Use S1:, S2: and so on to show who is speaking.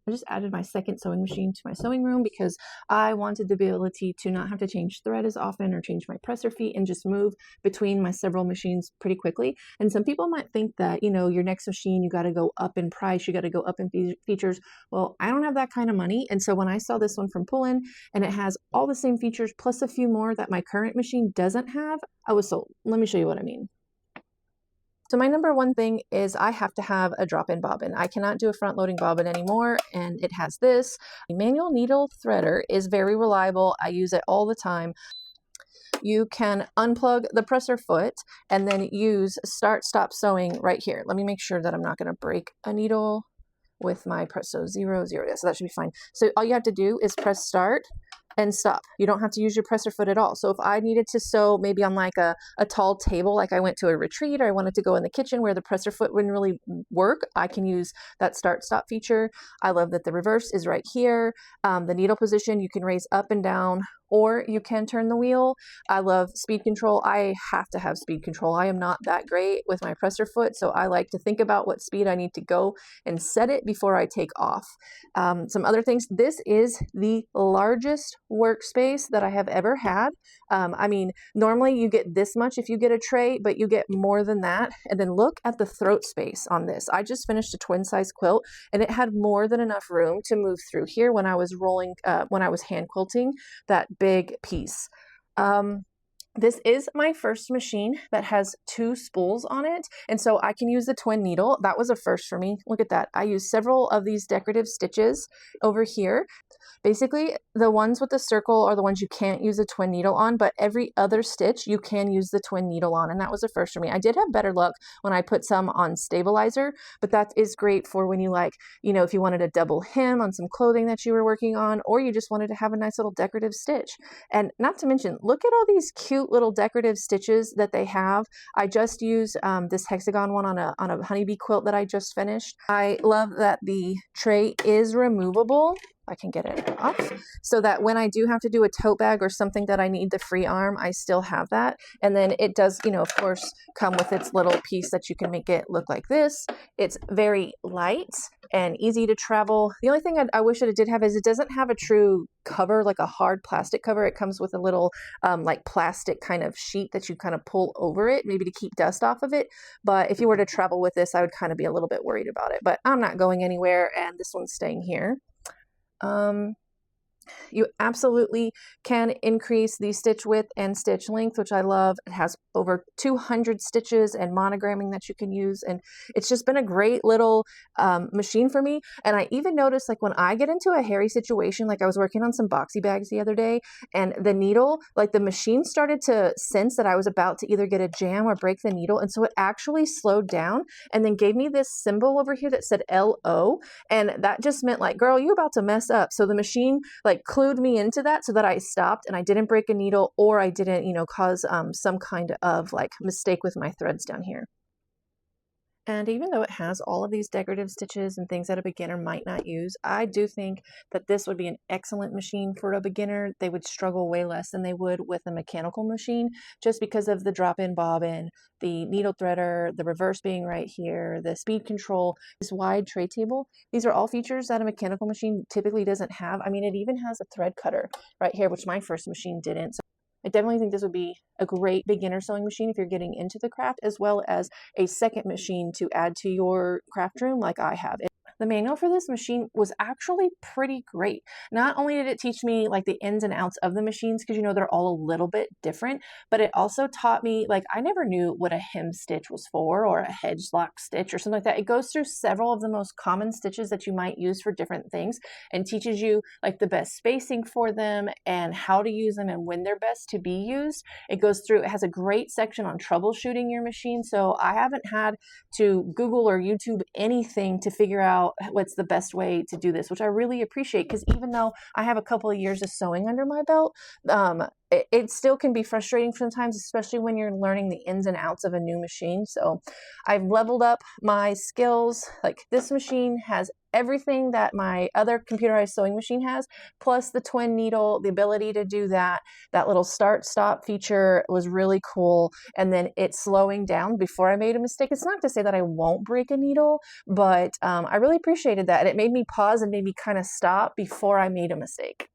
S1: I just added my second sewing machine to my sewing room because I wanted the ability to not have to change thread as often or change my presser feet and just move between my several machines pretty quickly. And some people might think that, you know, your next machine, you got to go up in price, you got to go up in features. Well, I don't have that kind of money. And so when I saw this one from PooLin and it has all the same features plus a few more that my current machine doesn't have, I was sold. Let me show you what I mean. So my number one thing is I have to have a drop-in bobbin. I cannot do a front-loading bobbin anymore, and it has this. The manual needle threader is very reliable. I use it all the time. You can unplug the presser foot and then use start stop sewing right here. Let me make sure that I'm not going to break a needle with my press. So 0, 0. Yeah, so that should be fine. So all you have to do is press start and stop. You don't have to use your presser foot at all. So if I needed to sew maybe on like a tall table, like I went to a retreat or I wanted to go in the kitchen where the presser foot wouldn't really work, I can use that start stop feature. I love that the reverse is right here. The needle position you can raise up and down, or you can turn the wheel. I love speed control. I have to have speed control. I am not that great with my presser foot, so I like to think about what speed I need to go and set it before I take off. Some other things, this is the largest workspace that I have ever had. I mean, normally you get this much if you get a tray, but you get more than that. And then look at the throat space on this. I just finished a twin size quilt and it had more than enough room to move through here when I was rolling, when I was hand quilting that big piece. This is my first machine that has 2 spools on it, and so I can use the twin needle. That was a first for me. Look at that. I use several of these decorative stitches over here. Basically, the ones with the circle are the ones you can't use a twin needle on, but every other stitch you can use the twin needle on, and that was a first for me. I did have better luck when I put some on stabilizer, but that is great for when you like, you know, if you wanted a double hem on some clothing that you were working on, or you just wanted to have a nice little decorative stitch. And not to mention, look at all these cute little decorative stitches that they have. I just used this hexagon one on a honeybee quilt that I just finished. I love that the tray is removable. I can get it off so that when I do have to do a tote bag or something that I need the free arm, I still have that. And then it does, you know, of course, come with its little piece that you can make it look like this. It's very light and easy to travel. The only thing I wish that it did have is it doesn't have a true cover, like a hard plastic cover. It comes with a little like plastic kind of sheet that you kind of pull over it, maybe to keep dust off of it. But if you were to travel with this, I would kind of be a little bit worried about it. But I'm not going anywhere, and this one's staying here. You absolutely can increase the stitch width and stitch length, which I love. It has over 200 stitches and monogramming that you can use, and it's just been a great little machine for me. And I even noticed, like, when I get into a hairy situation, like I was working on some boxy bags the other day, and the needle, like the machine started to sense that I was about to either get a jam or break the needle, and so it actually slowed down and then gave me this symbol over here that said LO, and that just meant like, girl, you about to mess up. So the machine like clued me into that so that I stopped and I didn't break a needle, or I didn't, you know, cause some kind of like mistake with my threads down here. And even though it has all of these decorative stitches and things that a beginner might not use, I do think that this would be an excellent machine for a beginner. They would struggle way less than they would with a mechanical machine, just because of the drop-in bobbin, the needle threader, the reverse being right here, the speed control, this wide tray table. These are all features that a mechanical machine typically doesn't have. I mean, it even has a thread cutter right here, which my first machine didn't. So I definitely think this would be a great beginner sewing machine if you're getting into the craft, as well as a second machine to add to your craft room like I have. The manual for this machine was actually pretty great. Not only did it teach me like the ins and outs of the machines, because you know they're all a little bit different, but it also taught me, like, I never knew what a hem stitch was for, or a hedge lock stitch or something like that. It goes through several of the most common stitches that you might use for different things and teaches you like the best spacing for them and how to use them and when they're best to be used. It goes through, it has a great section on troubleshooting your machine. So I haven't had to Google or YouTube anything to figure out what's the best way to do this, which I really appreciate, because even though I have a couple of years of sewing under my belt, it still can be frustrating sometimes, especially when you're learning the ins and outs of a new machine. So I've leveled up my skills. Like, this machine has everything that my other computerized sewing machine has, plus the twin needle, the ability to do that. That little start stop feature was really cool. And then it slowing down before I made a mistake. It's not to say that I won't break a needle, but I really appreciated that. And it made me pause and made me kind of stop before I made a mistake.